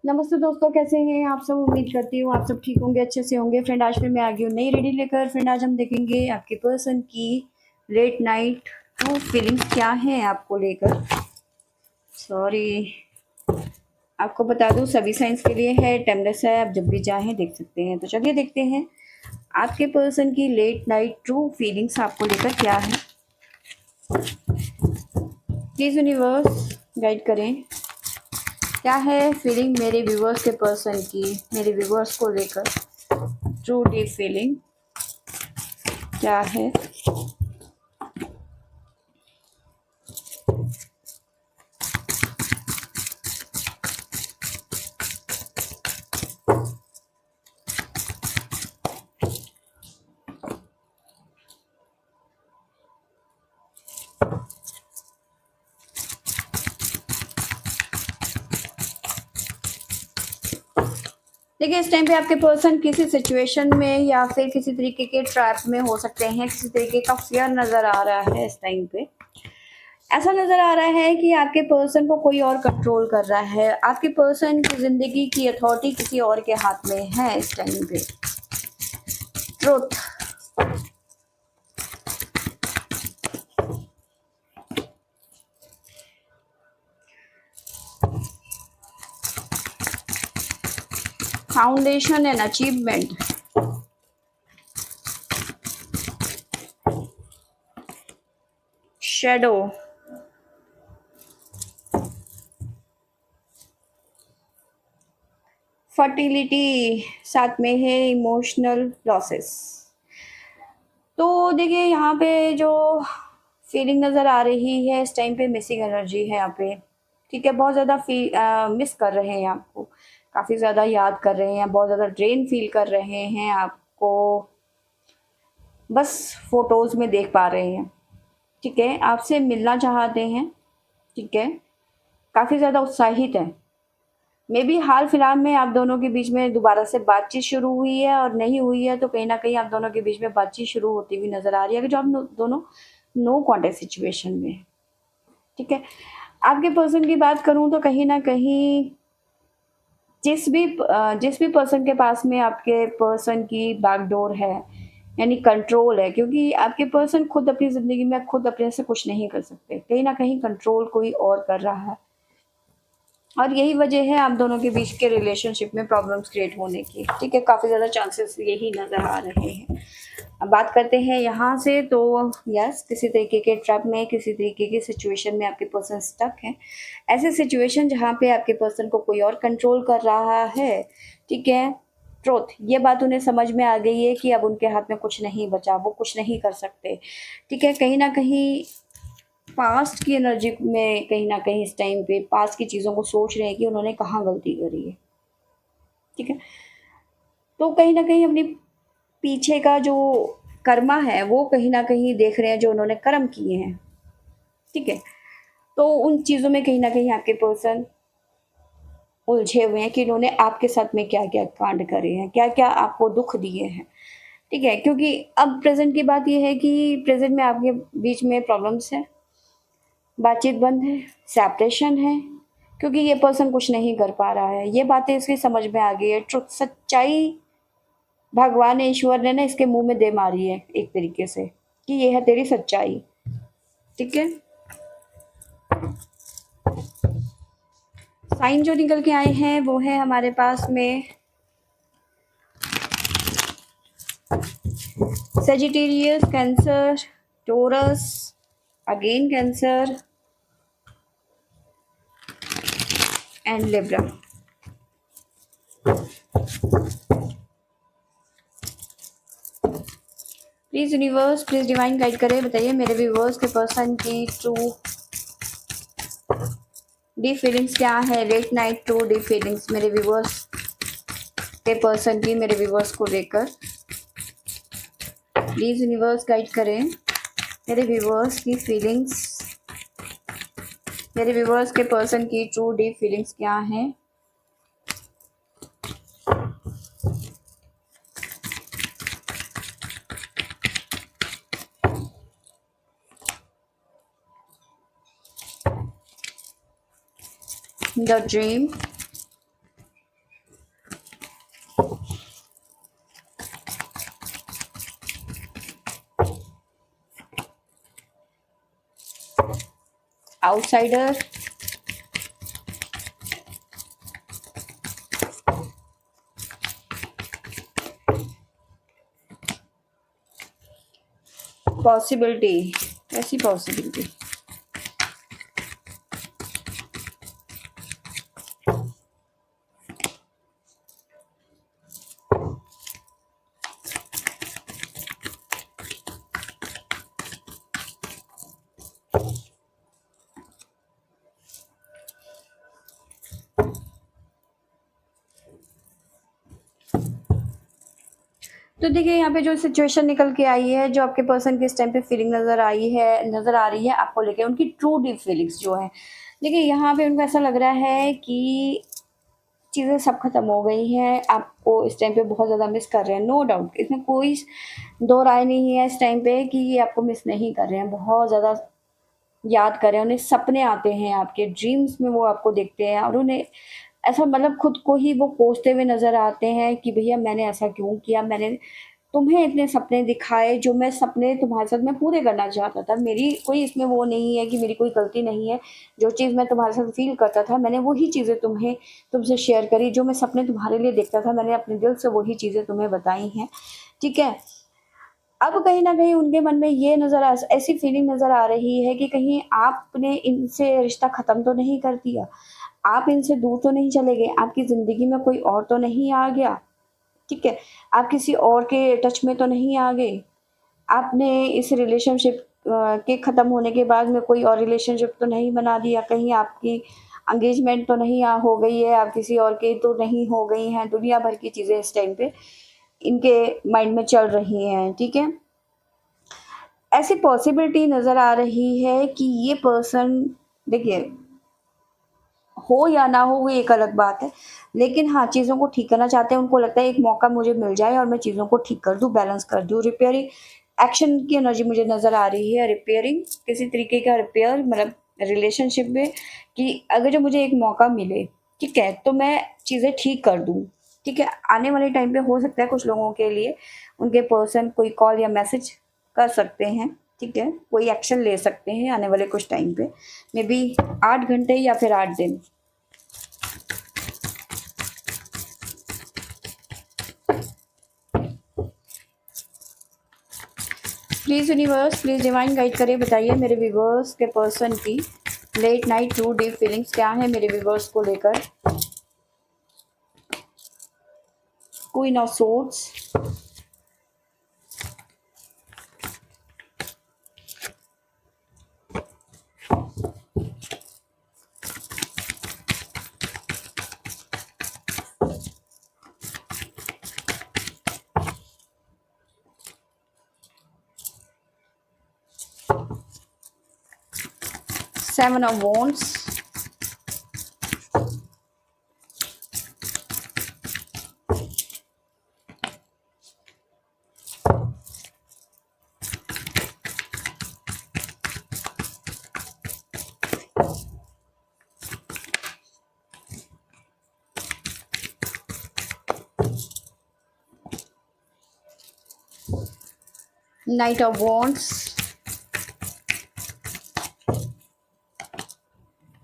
नमस्ते दोस्तों, कैसे हैं आप सब। उम्मीद करती हूँ आप सब ठीक होंगे, अच्छे से होंगे। फ्रेंड, आज फिर मैं आ गई हूँ नई रेडी लेकर। फ्रेंड, आज हम देखेंगे आपके पर्सन की लेट नाइट ट्रू फीलिंग्स क्या हैं आपको लेकर। सॉरी, आपको बता दूँ सभी साइंस के लिए है, टाइमलेस है, आप जब भी चाहें देख सकते हैं। तो चलिए देखते हैं आपके पर्सन की लेट नाइट ट्रू फीलिंग्स आपको लेकर क्या है। प्लीज़ यूनिवर्स गाइड करें, क्या है फीलिंग मेरे व्यूवर्स के पर्सन की, मेरे व्यूवर्स को लेकर ट्रू डीप फीलिंग क्या है। देखिए, इस टाइम पे आपके पर्सन किसी सिचुएशन में या फिर किसी तरीके के ट्रैप में हो सकते हैं। किसी तरीके का फियर नज़र आ रहा है इस टाइम पे। ऐसा नज़र आ रहा है कि आपके पर्सन को कोई और कंट्रोल कर रहा है। आपके पर्सन की ज़िंदगी की अथॉरिटी किसी और के हाथ में है इस टाइम पे। Truth, foundation and achievement, shadow, fertility, साथ में है इमोशनल लॉसेस। तो देखिए, यहाँ पे जो फीलिंग नज़र आ रही है इस टाइम पे, मिसिंग एनर्जी है यहाँ पे। ठीक है, बहुत ज़्यादा मिस कर रहे हैं आपको, काफ़ी ज़्यादा याद कर रहे हैं, बहुत ज़्यादा ड्रेन फील कर रहे हैं आपको, बस फोटोज़ में देख पा रहे हैं। ठीक है, आपसे मिलना चाहते हैं। ठीक है, काफ़ी ज़्यादा उत्साहित है। मे बी हाल फिलहाल में आप दोनों के बीच में दोबारा से बातचीत शुरू हुई है, और नहीं हुई है तो कहीं ना कहीं आप दोनों के बीच में बातचीत शुरू होती हुई नज़र आ रही है कि जो आप दोनों नो कॉन्टेक्ट सिचुएशन में है। ठीक है, आपके पर्सन की बात करूं तो कहीं ना कहीं जिस भी पर्सन के पास में आपके पर्सन की बैकडोर है, यानी कंट्रोल है, क्योंकि आपके पर्सन खुद अपनी ज़िंदगी में खुद अपने से कुछ नहीं कर सकते। कहीं ना कहीं कंट्रोल कोई और कर रहा है, और यही वजह है आप दोनों के बीच के रिलेशनशिप में प्रॉब्लम्स क्रिएट होने की। ठीक है, काफ़ी ज़्यादा चांसेस यही नज़र आ रहे हैं। अब बात करते हैं यहाँ से, तो यस, किसी तरीके के ट्रैप में, किसी तरीके की सिचुएशन में आपके पर्सन स्टक है। ऐसे सिचुएशन जहाँ पे आपके पर्सन को कोई और कंट्रोल कर रहा है। ठीक है, ट्रुथ, ये बात उन्हें समझ में आ गई है कि अब उनके हाथ में कुछ नहीं बचा, वो कुछ नहीं कर सकते। ठीक है, कहीं ना कहीं पास्ट की एनर्जी में, कहीं ना कहीं इस टाइम पे पास्ट की चीज़ों को सोच रहे हैं कि उन्होंने कहाँ गलती करी है। ठीक है, तो कहीं ना कहीं अपनी पीछे का जो कर्मा है वो कहीं ना कहीं देख रहे हैं, जो उन्होंने कर्म किए हैं। ठीक है, तो उन चीज़ों में कहीं ना कहीं आपके पर्सन उलझे हुए हैं कि इन्होंने आपके साथ में क्या क्या कांड करे हैं, क्या क्या आपको दुख दिए हैं। ठीक है, क्योंकि अब प्रेजेंट की बात यह है कि प्रेजेंट में आपके बीच में प्रॉब्लम्स है, बातचीत बंद है, सेपरेशन है, क्योंकि ये पर्सन कुछ नहीं कर पा रहा है। ये बातें इसकी समझ में आ गई है। ट्रुथ, सच्चाई भगवान ईश्वर ने ना इसके मुंह में दे मारी है एक तरीके से, कि ये है तेरी सच्चाई। ठीक है, साइन जो निकल के आए हैं वो है हमारे पास में Sagittarius, Cancer, Taurus, again Cancer and Libra. Please universe, please divine guide करें, बताइए मेरे व्यूवर्स के पर्सन की ट्रू डीप फीलिंग्स क्या है। Late night true deep feelings मेरे व्यूवर्स के पर्सन की, मेरे व्यूवर्स को लेकर। प्लीज यूनिवर्स गाइड करें मेरे व्यूवर्स की फीलिंग्स, मेरे व्यूवर्स के पर्सन की ट्रू डीप फीलिंग्स क्या हैं। द ड्रीम, आउटसाइडर, पॉसिबिलिटी, ऐसी पॉसिबिलिटी, तो देखिए यहाँ पे जो सिचुएशन निकल के आई है, जो आपके पर्सन की इस टाइम पे फीलिंग नज़र आ रही है आपको लेके, उनकी ट्रू डीप फीलिंग्स जो है, देखिए यहाँ पे उनको ऐसा लग रहा है कि चीज़ें सब खत्म हो गई हैं, आपको इस टाइम पे बहुत ज़्यादा मिस कर रहे हैं, नो डाउट, इसमें कोई दो राय नहीं है इस टाइम पे कि ये आपको मिस नहीं कर रहे हैं, बहुत ज़्यादा याद कर रहे हैं, उन्हें सपने आते हैं, आपके ड्रीम्स में वो आपको देखते हैं और उन्हें ऐसा मतलब खुद को ही वो कोसते हुए नज़र आते हैं कि भैया मैंने ऐसा क्यों किया, मैंने तुम्हें इतने सपने दिखाए, जो मैं सपने तुम्हारे साथ मैं पूरे करना चाहता था, मेरी कोई इसमें वो नहीं है कि मेरी कोई गलती नहीं है, जो चीज़ मैं तुम्हारे साथ फ़ील करता था मैंने वही चीज़ें तुमसे शेयर करी, जो मैं सपने तुम्हारे लिए देखता था मैंने अपने दिल से वही चीज़ें तुम्हें बताई हैं, ठीक है। अब कहीं न कहीं उनके मन में ये ऐसी फीलिंग नज़र आ रही है कि कहीं आपने इनसे रिश्ता ख़त्म तो नहीं कर दिया, आप इनसे दूर तो नहीं चले गए, आपकी ज़िंदगी में कोई और तो नहीं आ गया, ठीक है? आप किसी और के टच में तो नहीं आ गए, आपने इस रिलेशनशिप के ख़त्म होने के बाद में कोई और रिलेशनशिप तो नहीं बना दिया, कहीं आपकी एंगेजमेंट तो नहीं हो गई है, आप किसी और के तो नहीं हो गई हैं, दुनिया भर की चीज़ें इस टाइम पे इनके माइंड में चल रही हैं, ठीक है? ऐसी पॉसिबिलिटी नज़र आ रही है कि ये पर्सन, देखिए हो या ना हो वो एक अलग बात है, लेकिन हाँ, चीज़ों को ठीक करना चाहते हैं, उनको लगता है एक मौका मुझे मिल जाए और मैं चीज़ों को ठीक कर दूँ, बैलेंस कर दूँ, रिपेयरिंग एक्शन की एनर्जी मुझे नज़र आ रही है, रिपेयरिंग किसी तरीके का रिपेयर मतलब रिलेशनशिप में, कि अगर जो मुझे एक मौका मिले, ठीक है, तो मैं चीज़ें ठीक कर दूँ, ठीक है। आने वाले टाइम पे हो सकता है कुछ लोगों के लिए उनके पर्सन कोई कॉल या मैसेज कर सकते हैं, ठीक है, कोई एक्शन ले सकते हैं आने वाले कुछ टाइम पे, मे बी 8 घंटे या फिर 8 दिन। Please universe, please divine guide करें, बताइए मेरे व्यूअर्स के पर्सन की late night true deep feelings क्या है मेरे व्यूअर्स को लेकर। Queen of swords, 7 of wands, Knight of wands,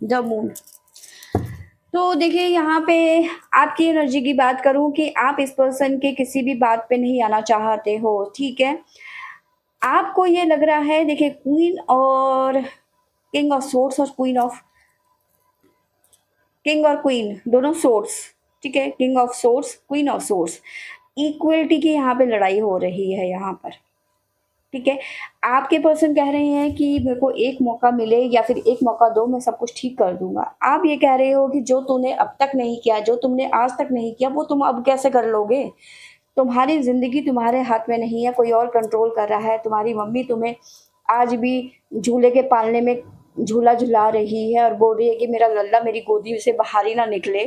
the moon. तो देखिए यहाँ पे आपकी एनर्जी की बात करूँ कि आप इस पर्सन के किसी भी बात पे नहीं आना चाहते हो, ठीक है। आपको ये लग रहा है, देखिए क्वीन और किंग ऑफ सोर्ड्स और किंग और क्वीन दोनों सोर्स, ठीक है, king of source queen of source, equality की यहाँ पे लड़ाई हो रही है यहाँ पर, ठीक है। आपके पर्सन कह रहे हैं कि मेरे को एक मौका मिले या फिर एक मौका दो, मैं सब कुछ ठीक कर दूंगा। आप ये कह रहे हो कि जो तूने अब तक नहीं किया, जो तुमने आज तक नहीं किया, वो तुम अब कैसे कर लोगे। तुम्हारी ज़िंदगी तुम्हारे हाथ में नहीं है, कोई और कंट्रोल कर रहा है। तुम्हारी मम्मी तुम्हें आज भी झूले के पालने में झूला झुला रही है और बोल रही है कि मेरा लल्ला मेरी गोदी से बाहर ही ना निकले,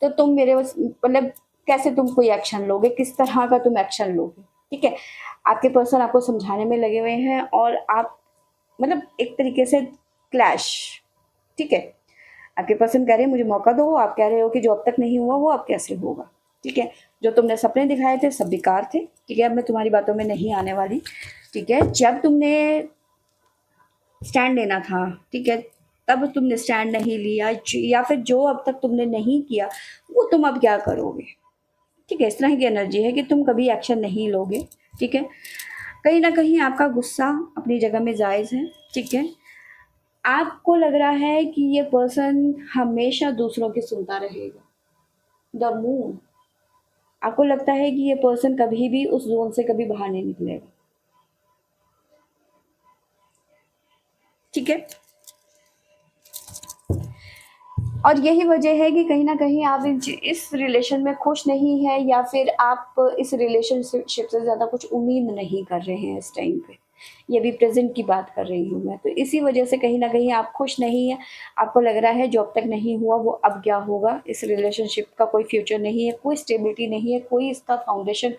तो तुम मेरे मतलब कैसे तुम कोई एक्शन लोगे, किस तरह का तुम एक्शन लोगे, ठीक है। आपके पर्सन आपको समझाने में लगे हुए हैं और आप मतलब एक तरीके से क्लैश, ठीक है। आपके पर्सन कह रहे हैं मुझे मौका दो, आप कह रहे हो कि जो अब तक नहीं हुआ वो अब कैसे होगा, ठीक है। जो तुमने सपने दिखाए थे सब बेकार थे, ठीक है, अब मैं तुम्हारी बातों में नहीं आने वाली, ठीक है। जब तुमने स्टैंड लेना था, ठीक है, तब तुमने स्टैंड नहीं लिया, या फिर जो अब तक तुमने नहीं किया वो तुम अब क्या करोगे। ठीक है, इस तरह की एनर्जी है कि तुम कभी एक्शन नहीं लोगे। ठीक है, कहीं ना कहीं आपका गुस्सा अपनी जगह में जायज़ है। ठीक है, आपको लग रहा है कि ये पर्सन हमेशा दूसरों की सुनता रहेगा। द मून, आपको लगता है कि ये पर्सन कभी भी उस जोन से कभी बाहर नहीं निकलेगा। ठीक है, और यही वजह है कि कहीं न कहीं आप इस रिलेशन में खुश नहीं हैं, या फिर आप इस रिलेशनशिप से ज़्यादा कुछ उम्मीद नहीं कर रहे हैं इस टाइम पे। ये भी प्रेज़ेंट की बात कर रही हूँ मैं। तो इसी वजह से कहीं न कहीं आप खुश नहीं हैं। आपको लग रहा है जो अब तक नहीं हुआ वो अब क्या होगा। इस रिलेशनशिप का कोई फ्यूचर नहीं है, कोई स्टेबिलिटी नहीं है, कोई इसका फाउंडेशन,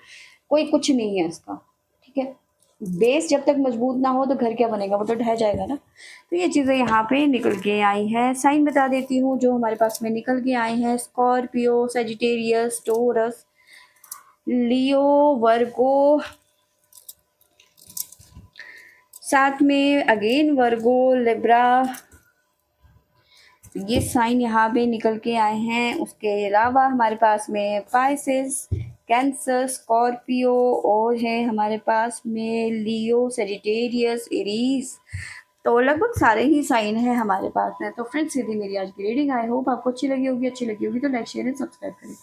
कोई कुछ नहीं है इसका। ठीक है? बेस जब तक मजबूत ना हो तो घर क्या बनेगा, वो तो ढह जाएगा ना। तो ये चीज़ें यहाँ पे निकल के आई हैं। साइन बता देती हूँ जो हमारे पास में निकल के आए हैं। स्कॉर्पियो, सेजिटेरियस, टोरस, लियो, वर्गो, साथ में अगेन वर्गो, लिब्रा, ये साइन यहाँ पे निकल के आए हैं। उसके अलावा हमारे पास में पाइसेस, कैंसर, स्कॉर्पियो, और है हमारे पास में लियो, सेजिटेरियस, एरीज। तो लगभग सारे ही साइन हैं हमारे पास में। तो फ्रेंड्स, ये थी मेरी आज की रीडिंग। आई होप आपको अच्छी लगी होगी तो लाइक, शेयर एंड सब्सक्राइब करें।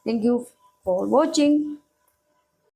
Thank you for watching.